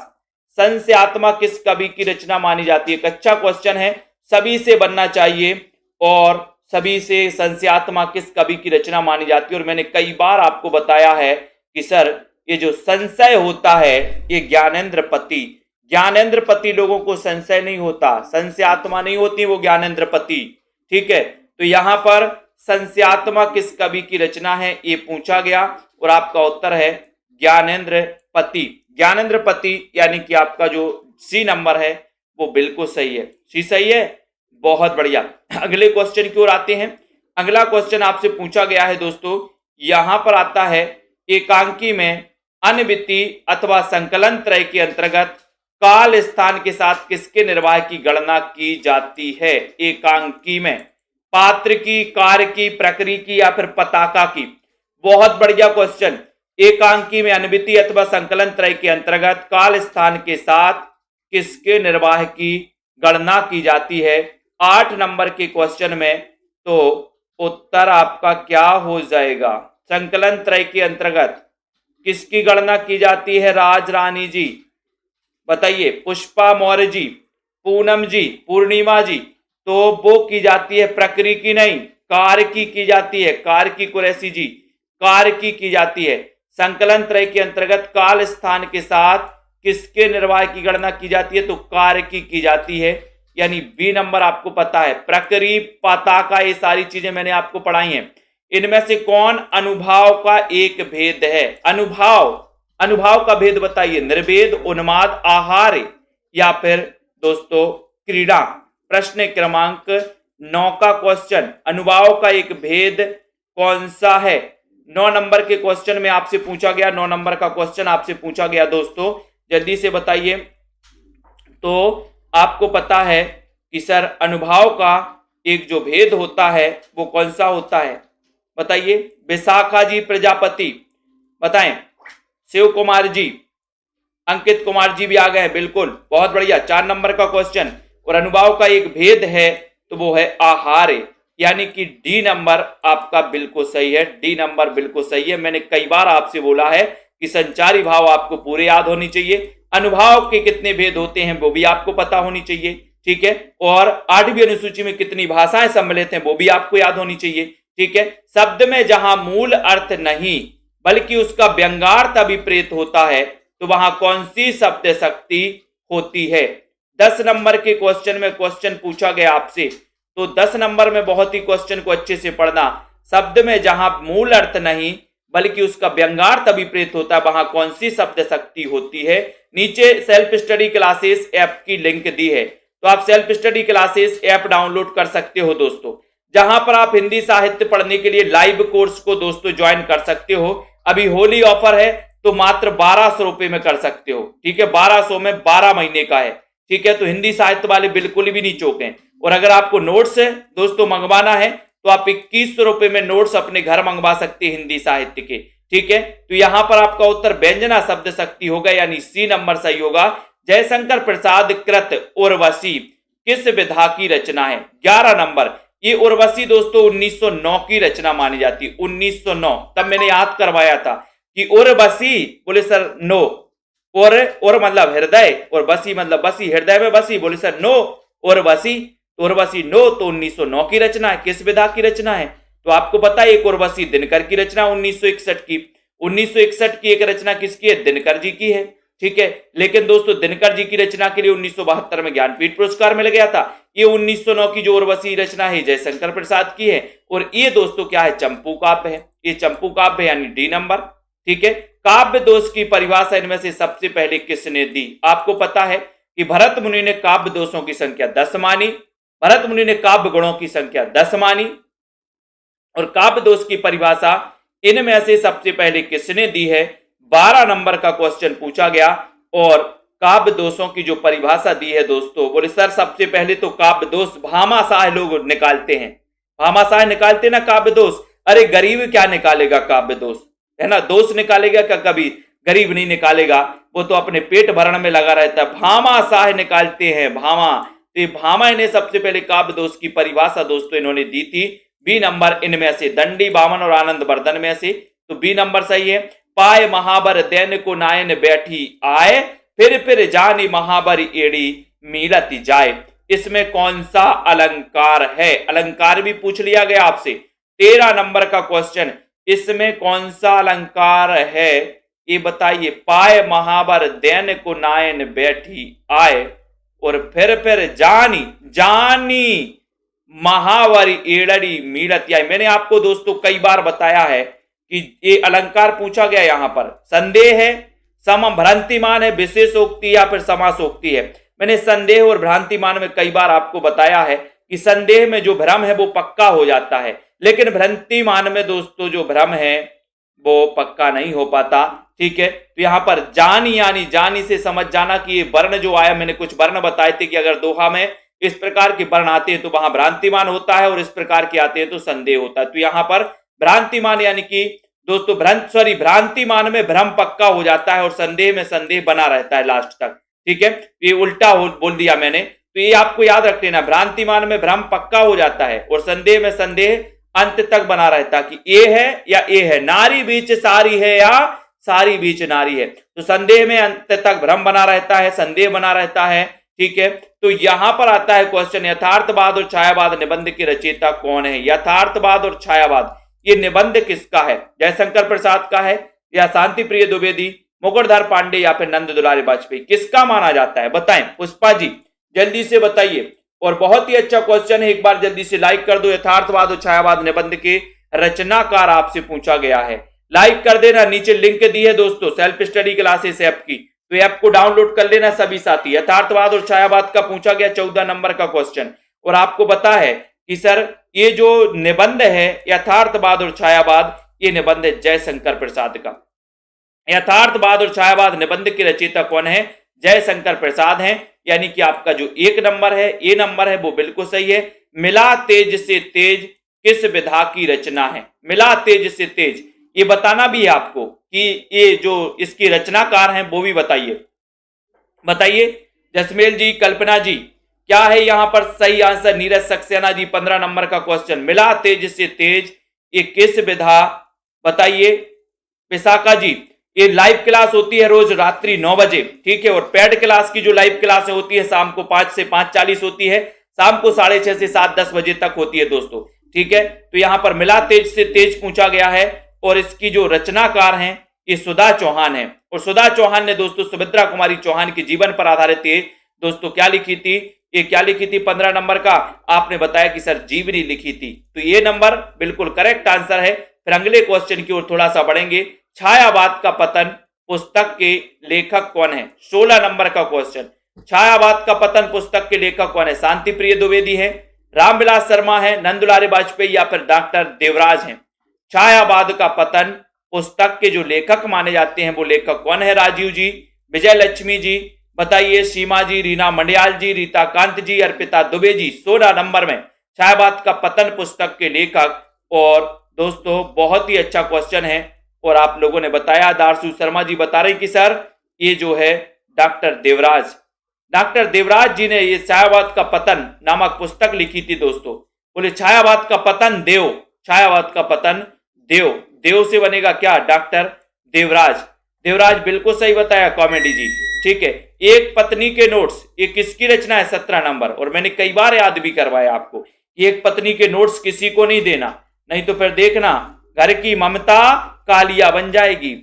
संशय आत्मा किस कवि की रचना मानी जाती है? एक अच्छा क्वेश्चन है, सभी से बनना चाहिए, और सभी से संशय आत्मा किस कवि की रचना मानी जाती है। और मैंने कई बार आपको बताया है कि सर ये जो संशय होता है ये ज्ञानेंद्र पति लोगों को संशय नहीं होता, संशय आत्मा नहीं होती, वो ज्ञानेंद्र पति। ठीक है, तो यहां पर संशयात्मा किस कवि की रचना है ये पूछा गया, और आपका उत्तर है ज्ञानेंद्र पति, यानी कि आपका जो सी नंबर है वो बिल्कुल सही है। सी सही है, बहुत बढ़िया। अगले क्वेश्चन की ओर आते हैं। अगला क्वेश्चन आपसे पूछा गया है दोस्तों, यहां पर आता है एकांकी में अनविति अथवा संकलन त्रय के अंतर्गत काल स्थान के साथ किसके निर्वाह की गणना की जाती है? एकांकी में पात्र की, कार्य की, प्रकृति की या फिर पताका की? बहुत बढ़िया क्वेश्चन। एकांकी में अनविति अथवा संकलन त्रय के अंतर्गत काल स्थान के साथ किसके निर्वाह की गणना की जाती है? 8 नंबर के क्वेश्चन में तो उत्तर आपका क्या हो जाएगा? संकलन त्रय के अंतर्गत किसकी गणना की जाती है? राज रानी जी बताइए, पुष्पा मौर्य जी, पूनम जी, पूर्णिमा जी, तो वो की जाती है प्रकृति की नहीं, कार्य की जाती है। कार्य की कुरैशी जी, कार्य की जाती है। संकलन त्रय के अंतर्गत काल स्थान के साथ किसके निर्वाह की गणना की जाती है? तो कार्य की जाती है, यानी बी नंबर आपको पता है। प्रकृति, पताका, ये सारी चीजें मैंने आपको पढ़ाई हैं। इनमें से कौन अनुभाव का एक भेद है? अनुभाव का भेद बताइए। निर्वेद, उन्माद, आहार या फिर दोस्तों क्रीड़ा? प्रश्न क्रमांक 9 का क्वेश्चन, अनुभाव का एक भेद कौन सा है? 9 नंबर के क्वेश्चन में आपसे पूछा गया, 9 नंबर का क्वेश्चन आपसे पूछा गया दोस्तों, जल्दी से बताइए। तो आपको पता है कि सर अनुभाव का एक जो भेद होता है वो कौन सा होता है? बताइए। विशाखा जी प्रजापति बताएं। शिव कुमार जी, अंकित कुमार जी भी आ गए, बिल्कुल, बहुत बढ़िया। 4 नंबर का क्वेश्चन, और अनुभाव का एक भेद है तो वो है आहार। यानी कि डी नंबर आपका बिल्कुल सही है। डी नंबर बिल्कुल सही है। मैंने कई बार आपसे बोला है कि संचारी भाव आपको पूरे याद होनी चाहिए, अनुभाव के कितने भेद होते हैं वो भी आपको पता होनी चाहिए, ठीक है, और 8वीं अनुसूची में कितनी भाषाएं सम्मिलित हैं वो भी आपको याद होनी चाहिए, ठीक है। शब्द में जहां मूल अर्थ नहीं बल्कि उसका व्यंग्यार्थ अभिप्रेत होता है तो वहां कौन सी शब्द शक्ति होती है। 10 नंबर के क्वेश्चन में क्वेश्चन पूछा गया आपसे, तो 10 नंबर में बहुत ही क्वेश्चन को अच्छे से पढ़ना। शब्द में जहां मूल अर्थ नहीं बल्कि उसका व्यंग्यार्थ अभिप्रेत होता है वहां कौन सी शब्द शक्ति होती है। नीचे सेल्फ स्टडी क्लासेस ऐप की लिंक दी है, तो आप self study classes app download कर सकते हो दोस्तों, जहां पर आप हिंदी साहित्य पढ़ने के लिए लाइव कोर्स को दोस्तों ज्वाइन कर सकते हो। अभी होली ऑफर है तो मात्र 1200 रुपए में कर सकते हो, ठीक है, 1200 में 12 महीने का है, ठीक है। तो हिंदी साहित्य वाले बिल्कुल भी नहीं चौंके। और अगर आपको नोट्स है दोस्तों मंगवाना है तो आप 2100 रुपए में नोट्स अपने घर मंगवा सकते हैं हिंदी साहित्य के, ठीक है। तो यहां पर आपका उत्तर व्यंजना शब्द शक्ति होगा, यानी सी नंबर सही होगा। जयशंकर प्रसाद कृत उर्वशी किस विधा की रचना है। 11 नंबर, ये उर्वशी दोस्तों 1909 की रचना मानी जाती है, 1909। तब मैंने याद करवाया था कि उर्वशी, बोले सर नो, और मतलब हृदय और बसी मतलब बसी, हृदय में बसी, बोले sir no, Urvashi, Urvashi no, तो 1909 की रचना है। किस विधा की रचना है तो आपको पता है, एक उर्वशी दिनकर की रचना 1961 की। 1961 की एक रचना किसकी है, दिनकर जी की है, ठीक है। लेकिन दोस्तों दिनकर जी की रचना के लिए 1972 में ज्ञानपीठ पुरस्कार मिल गया था। ये 1909 की जो उर्वशी रचना है जयशंकर प्रसाद की है, और ये दोस्तों क्या है, चंपू काव्य है, ये चंपू काव्य यानी डी नंबर, ठीक है। काव्य दोष की परिभाषा इनमें से सबसे पहले किसने दी। आपको पता है कि भरत मुनि ने काव्य दोषों की संख्या 10 मानी, भरत मुनि ने काव्य गुणों की संख्या 10 मानी, और काव्य दोष की परिभाषा इनमें से सबसे पहले किसने दी है। 12 नंबर का क्वेश्चन पूछा गया, और काव्य दोषों की जो परिभाषा दी है दोस्तों, बोले सर सबसे पहले तो काव्य दोष भामाशाह लोग निकालते हैं, भामाशाह निकालते ना काव्य दोष। अरे गरीब क्या निकालेगा काव्य दोष, है ना, दोष निकालेगा क्या, कभी गरीब नहीं निकालेगा, वो तो अपने पेट भरण में लगा रहता है। भामाशाह निकालते हैं, भामा, तो भामा ने सबसे पहले काव्य दोष की परिभाषा दोस्तों इन्होंने दी थी। बी नंबर इनमें से, दंडी बामन और आनंद वर्धन में से, तो बी नंबर सही है। पाए महाबर दैन को नायन बैठी आए, फिर जानी महाबर एड़ी मीलती जाए। इसमें कौन सा अलंकार है, अलंकार भी पूछ लिया गया आपसे। 13 नंबर का क्वेश्चन, इसमें कौन सा अलंकार है ये बताइए। पाए महाबर दैन को नायन बैठी आए, और फिर जानी जानी महावरी एड़ड़ी मीलती आए। मैंने आपको दोस्तों कई बार बताया है कि ये अलंकार पूछा गया, यहां पर संदेह है, सम भ्रांतिमान है, विशेषोक्ति या फिर समासोक्ति है। मैंने संदेह और भ्रांतिमान में कई बार आपको बताया है कि संदेह में जो भ्रम है वो पक्का हो जाता है, लेकिन भ्रांतिमान में दोस्तों जो भ्रम है वो पक्का नहीं हो पाता, ठीक है। तो यहां पर जानी यानी जानी से समझ जाना कि ये वर्ण जो आया, मैंने कुछ वर्ण बताए थे कि अगर दोहा में इस प्रकार के वर्ण आते हैं तो वहां भ्रांतिमान होता है, और इस प्रकार के आते हैं तो संदेह होता है। तो यहां पर भ्रांतिमान यानी कि दोस्तों भ्रांतिमान में भ्रम पक्का हो जाता है और संदेह में संदेह बना रहता है लास्ट तक, ठीक है। ये उल्टा बोल दिया मैंने, तो ये आपको याद रख लेना, भ्रांतिमान में भ्रम पक्का हो जाता है और संदेह में संदेह अंत तक बना रहता कि ए है या ए है, नारी बीच सारी है या सारी बीच नारी है। तो संदेह में अंत तक भ्रम बना रहता है, संदेह बना रहता है, ठीक है। तो यहां पर आता है क्वेश्चन, यथार्थवाद और छायावाद निबंध के रचयिता कौन है। यथार्थवाद और छायावाद ये निबंध किसका है, जयशंकर प्रसाद का है या शांति प्रिय द्विवेदी, मुकुटधर पांडे या फिर नंद दुलारी वाजपेयी, किसका माना जाता है बताएं। पुष्पा जी जल्दी से बताइए, और बहुत ही अच्छा क्वेश्चन है, एक बार जल्दी से लाइक कर दो। यथार्थवाद और छायावाद निबंध के रचनाकार आपसे पूछा गया है, लाइक कर देना। नीचे लिंक दी है दोस्तों सेल्फ स्टडी क्लासेस ऐप की, तो ऐप को डाउनलोड कर लेना सभी साथी। यथार्थवाद और छायावाद का पूछा गया 14 नंबर का क्वेश्चन, और आपको पता है कि सर ये जो निबंध है यथार्थवाद और छायावाद, ये निबंध है जयशंकर प्रसाद का। यथार्थवाद और छायावाद निबंध के रचयिता कौन है, जयशंकर प्रसाद हैं। यानी कि आपका जो एक नंबर है, ए नंबर है, वो बिल्कुल सही है। मिला तेज से तेज किस विधा की रचना है। मिला तेज से तेज ये बताना भी है आपको कि ये जो इसकी रचनाकार हैं वो भी बताइए। बताइए जसमेल जी, कल्पना जी, क्या है यहां पर सही आंसर? नीरज सक्सेना जी 15 नंबर का क्वेश्चन, मिला तेज से तेज ये किस विधा, बताइए। विशाखा जी, ये लाइव क्लास होती है रोज रात्रि 9 बजे, ठीक है। और पेड क्लास की जो लाइव क्लास होती है शाम को 5 से 5:40 होती है, शाम को 6:30 से 7:10 बजे तक होती है दोस्तों, ठीक है। तो यहां पर मिला तेज से तेज पूछा गया है और इसकी जो रचनाकार हैं ये सुधा चौहान है। और सुधा चौहान ने दोस्तों सुभद्रा कुमारी चौहान के जीवन पर आधारित ये दोस्तों क्या लिखी थी? ये क्या लिखी थी 15 नंबर का? आपने बताया कि सर जीवनी लिखी थी, तो ये नंबर बिल्कुल करेक्ट आंसर है। फिर अगले क्वेश्चन की ओर थोड़ा सा बढ़ेंगे। छायावाद का पतन पुस्तक के लेखक कौन है? 16 नंबर का क्वेश्चन, छायावाद का पतन पुस्तक के लेखक कौन है? शांति प्रिय द्विवेदी है, रामविलास शर्मा है, नंदुलारे वाजपेयी या फिर डॉक्टर देवराज हैं। छायावाद का पतन पुस्तक के जो लेखक माने जाते हैं वो लेखक कौन है? राजीव जी, विजय लक्ष्मी जी, बताइए। सीमा जी, रीना मंडियाल जी, रीता कांत जी, अर्पिता दुबे जी। 16 नंबर में छायावाद का पतन पुस्तक के लेखक। और दोस्तों बहुत ही अच्छा क्वेश्चन है और आप लोगों ने बताया, दारसू शर्मा जी बता रहे कि सर ये जो है डॉक्टर देवराज जी ने ये छायावाद का पतन नामक पुस्तक लिखी थी दोस्तों। बोले छायावाद का पतन देव, छायावाद का पतन देव, देव से बनेगा क्या? डॉक्टर देवराज बिल्कुल सही बताया कॉमेडी जी, ठीक है। एक पत्नी के नोट्स, ये किसकी रचना है? 17 नंबर। और मैंने कई बार याद भी करवाया आपको, एक पत्नी के नोट्स किसी को नहीं देना, नहीं तो फिर देखना घर की ममता कालिया बन जाएगी।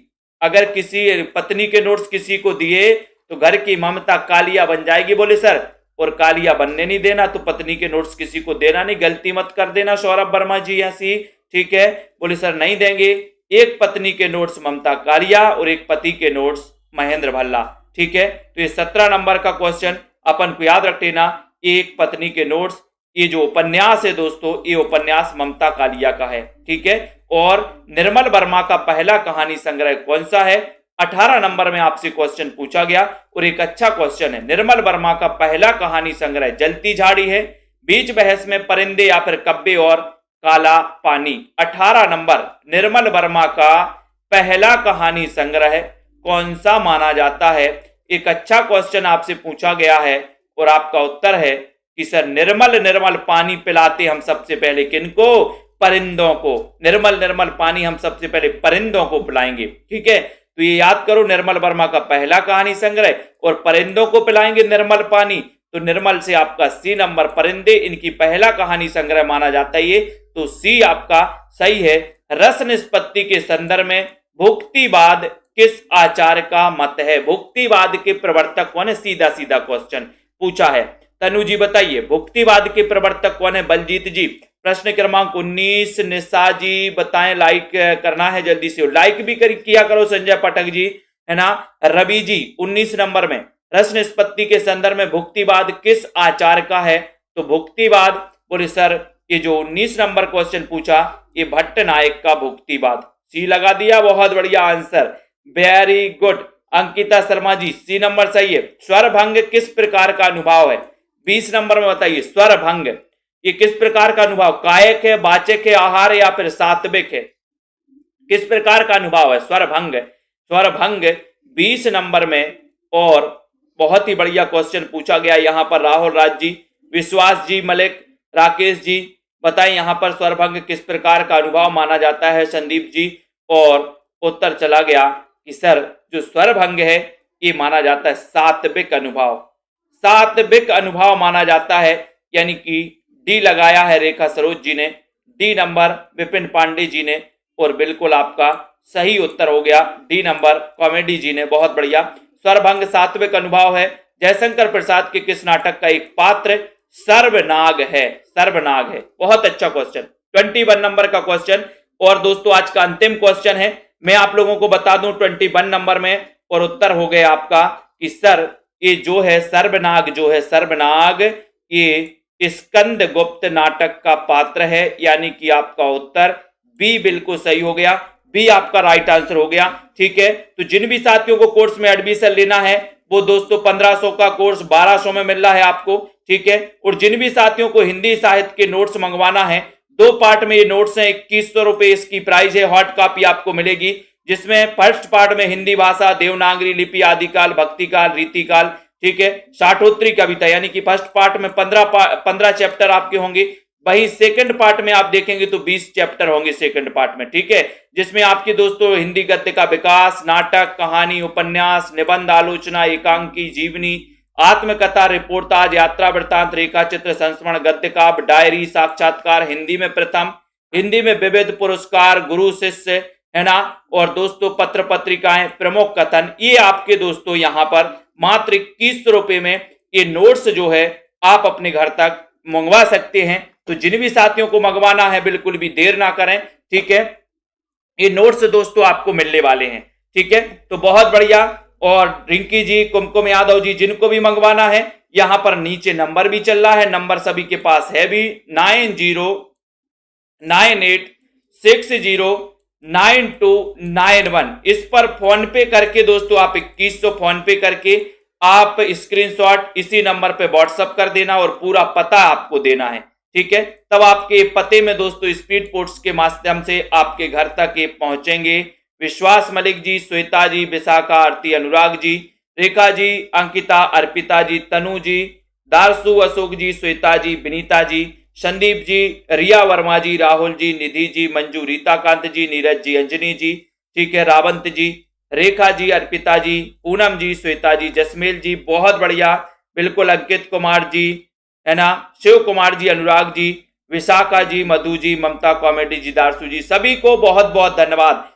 अगर किसी पत्नी के नोट्स किसी को दिए तो घर की ममता कालिया बन जाएगी। बोले सर, और कालिया बनने नहीं देना तो पत्नी के नोट्स किसी को देना नहीं, गलती मत कर देना सौरभ वर्मा जी ऐसी, ठीक है। बोले सर नहीं देंगे। एक पत्नी के नोट्स ममता कालिया और एक पति के नोट्स महेंद्र भल्ला, ठीक है। तो ये 17 नंबर का क्वेश्चन अपन को याद रख लेना। एक पत्नी के नोट्स, ये जो उपन्यास है दोस्तों, ये उपन्यास ममता कालिया का है, ठीक है। और निर्मल वर्मा का पहला कहानी संग्रह कौन सा है? 18 नंबर में आपसे क्वेश्चन पूछा गया और एक अच्छा क्वेश्चन है। निर्मल वर्मा का पहला कहानी संग्रह जलती झाड़ी है, बीच बहस में परिंदे या फिर कब्बे और काला पानी। 18 नंबर, निर्मल वर्मा का पहला कहानी संग्रह कौन सा माना जाता है? एक अच्छा क्वेश्चन आपसे पूछा गया है और आपका उत्तर है कि सर निर्मल पानी पिलाते हम सबसे पहले किनको? परिंदों को। निर्मल पानी हम सबसे पहले परिंदों को पिलाएंगे, ठीक है। तो ये याद करो, निर्मल वर्मा का पहला कहानी संग्रह और परिंदों को पिलाएंगे निर्मल पानी। तो निर्मल से आपका सी नंबर, परिंदे इनकी पहला कहानी संग्रह माना जाता है ये, तो सी आपका सही है। रस निष्पत्ति के संदर्भ में भुक्तिवाद किस आचार्य का मत है? भुक्तिवाद के प्रवर्तक कौन है? सीधा सीधा क्वेश्चन पूछा है। तनु जी बताइए, भुक्तिवाद के प्रवर्तक कौन है? बलजीत जी। प्रश्न क्रमांक 19, निशा जी बताएं, लाइक करना है जल्दी से, लाइक भी किया करो संजय पाठक जी, है ना। रवि जी 19 नंबर में रस निष्पत्ति के संदर्भ में भुक्तिवाद किस आचार्य का है? तो भुक्तिवाद, बोले सर ये जो 19 नंबर क्वेश्चन पूछा ये भट्ट नायक का भुक्तिवाद। सी लगा दिया, बहुत बढ़िया answer, very good. Ankita Sharma ji C number सही है। स्वर भंग किस प्रकार का अनुभव है? 20 नंबर में बताइए, स्वर भंग ये किस प्रकार का अनुभव? कायक है, वाचक है, आहार है या फिर सात्विक है? किस प्रकार का अनुभव है स्वर भंग 20 नंबर में। और बहुत ही बढ़िया क्वेश्चन पूछा गया यहां पर। राहुल राज जी, विश्वास जी, मलिक, राकेश जी बताएं यहां पर स्वर भंग किस प्रकार का अनुभव माना जाता है? संदीप जी। और उत्तर चला गया कि सर जो स्वर भंग है ये माना जाता है सात्विक अनुभव माना जाता है, यानी कि डी लगाया है रेखा सरोज जी ने, डी नंबर विपिन पांडे जी ने, और बिल्कुल आपका सही उत्तर हो गया डी नंबर कॉमेडी जी ने, बहुत बढ़िया। स्वरभंग सात्विक अनुभव है। जयशंकर प्रसाद के किस नाटक का एक पात्र सर्वनाग है? बहुत अच्छा क्वेश्चन, 21 नंबर का क्वेश्चन। और दोस्तों आज का अंतिम क्वेश्चन है, मैं आप लोगों को बता दूं 21 नंबर में, और उत्तर हो गया आपका कि सर ये जो है सर्वनाग ये स्कंद गुप्त नाटक का पात्र है, यानी कि आपका उत्तर बी बिल्कुल सही हो गया, बी आपका राइट आंसर हो गया, ठीक है। तो जिन भी साथियों को कोर्स में एडमिशन लेना है वो दोस्तों 1500 का कोर्स 1200 में मिल रहा है आपको, ठीक है। और जिन भी साथियों को हिंदी साहित्य के नोट्स मंगवाना है, 2 पार्ट में ये नोट्स हैं, 2100 रुपए इसकी प्राइस है। हॉट कॉपी आपको मिलेगी जिसमें फर्स्ट पार्ट में हिंदी भाषा, देवनागरी लिपि, आदिकाल, भक्तिकाल, रीतिकाल, ठीक है। शाठोत्री कविता यानी कि फर्स्ट पार्ट में 15 चैप्टर आपके होंगे, वही सेकंड पार्ट में आप देखेंगे तो 20 चैप्टर होंगे सेकंड पार्ट में, ठीक है। जिसमें आपके दोस्तों हिंदी गद्य का विकास, नाटक, कहानी, उपन्यास, निबंध, आलोचना, एकांकी, जीवनी, आत्मकथा, रिपोर्टाज, यात्रा वृत्तांत, रेखा चित्र, संस्मरण, गद्य काव्य, डायरी, साक्षात्कार, हिंदी में प्रथम, हिंदी में विविध पुरस्कार, गुरु शिष्य, है ना, और दोस्तों पत्र पत्रिकाएं, प्रमुख कथन, ये आपके दोस्तों यहाँ पर मात्र 21 रुपए में ये नोट्स जो है आप अपने घर तक मंगवा सकते हैं। तो जिन भी साथियों को मंगवाना है बिल्कुल भी देर ना करें, ठीक है। ये नोट्स दोस्तों आपको मिलने वाले हैं, ठीक है। तो बहुत बढ़िया। और रिंकी जी, कुमकुम यादव जी, जिनको भी मंगवाना है यहां पर नीचे नंबर भी चल रहा है, नंबर सभी के पास है भी 9098609291। इस पर फोन पे करके दोस्तों आप 2100 फोन पे करके आप स्क्रीनशॉट इसी नंबर पे व्हाट्सएप कर देना और पूरा पता आपको देना है, ठीक है। तब आपके पते में दोस्तों स्पीड पोस्ट के माध्यम से आपके घर तक ये पहुंचेंगे। विश्वास मलिक जी, श्वेता जी, विशाखा, आरती, अनुराग जी, रेखा जी, अंकिता, अर्पिता जी, तनु जी, दारसु, अशोक जी, श्वेता जी, विनीता जी, संदीप जी, रिया वर्मा जी, राहुल जी, निधि जी, मंजू, रीताकांत जी, नीरज जी, अंजनी जी, ठीक है, रावंत जी, रेखा जी, अर्पिता जी, पूनम जी, श्वेता जी, जसमेल जी, बहुत बढ़िया, बिल्कुल, अंकित कुमार जी, है ना, शिव कुमार जी, अनुराग जी, विशाखा जी, मधु जी, ममता कॉमेडी जी, दारसू जी, सभी को बहुत बहुत धन्यवाद।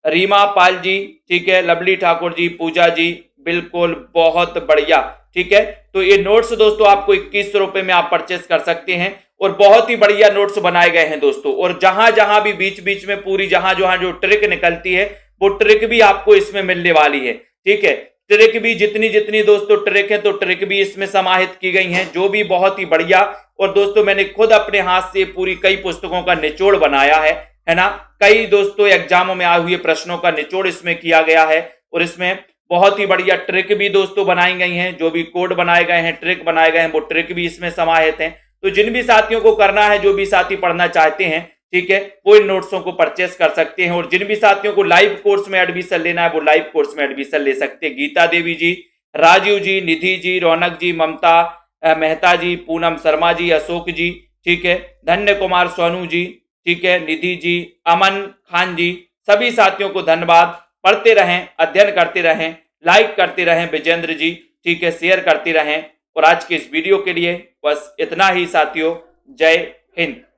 रीमा पाल जी, ठीक है, लवली ठाकुर जी, पूजा जी, बिल्कुल बहुत बढ़िया, ठीक है। तो ये नोट्स दोस्तों आपको 21 रुपए में आप परचेस कर सकते हैं और बहुत ही बढ़िया नोट्स बनाए गए हैं दोस्तों। और जहां जहां भी बीच बीच में पूरी जहां जहां जो ट्रिक निकलती है वो ट्रिक भी आपको इसमें मिलने वाली है, ठीक है। ट्रिक भी जितनी जितनी दोस्तों ट्रिक है तो ट्रिक भी इसमें समाहित की गई हैं, जो भी बहुत ही बढ़िया। और दोस्तों मैंने खुद अपने हाथ से पूरी कई पुस्तकों का निचोड़ बनाया है ना। कई दोस्तों एग्जामों में आए हुए प्रश्नों का निचोड़ इसमें किया गया है और इसमें बहुत ही बढ़िया ट्रिक भी दोस्तों बनाई गई हैं, जो भी कोड बनाए गए हैं, ट्रिक बनाए गए हैं, वो ट्रिक भी इसमें समाहित हैं। तो जिन भी साथियों को करना है, जो भी साथी पढ़ना चाहते हैं, ठीक है, वो इन नोट्सों को परचेस कर सकते हैं। और जिन भी साथियों को लाइव कोर्स में एडमिशन लेना है वो लाइव कोर्स में एडमिशन ले सकते हैं। गीता देवी जी, राजीव जी, निधि जी, रौनक जी, ममता मेहता जी, पूनम शर्मा जी, अशोक जी, ठीक है, धन्य कुमार सोनू जी, ठीक है, निधि जी, अमन खान जी, सभी साथियों को धन्यवाद। पढ़ते रहें, अध्ययन करते रहें, लाइक करते रहें विजेंद्र जी, ठीक है, शेयर करते रहें। और आज के इस वीडियो के लिए बस इतना ही साथियों। जय हिंद।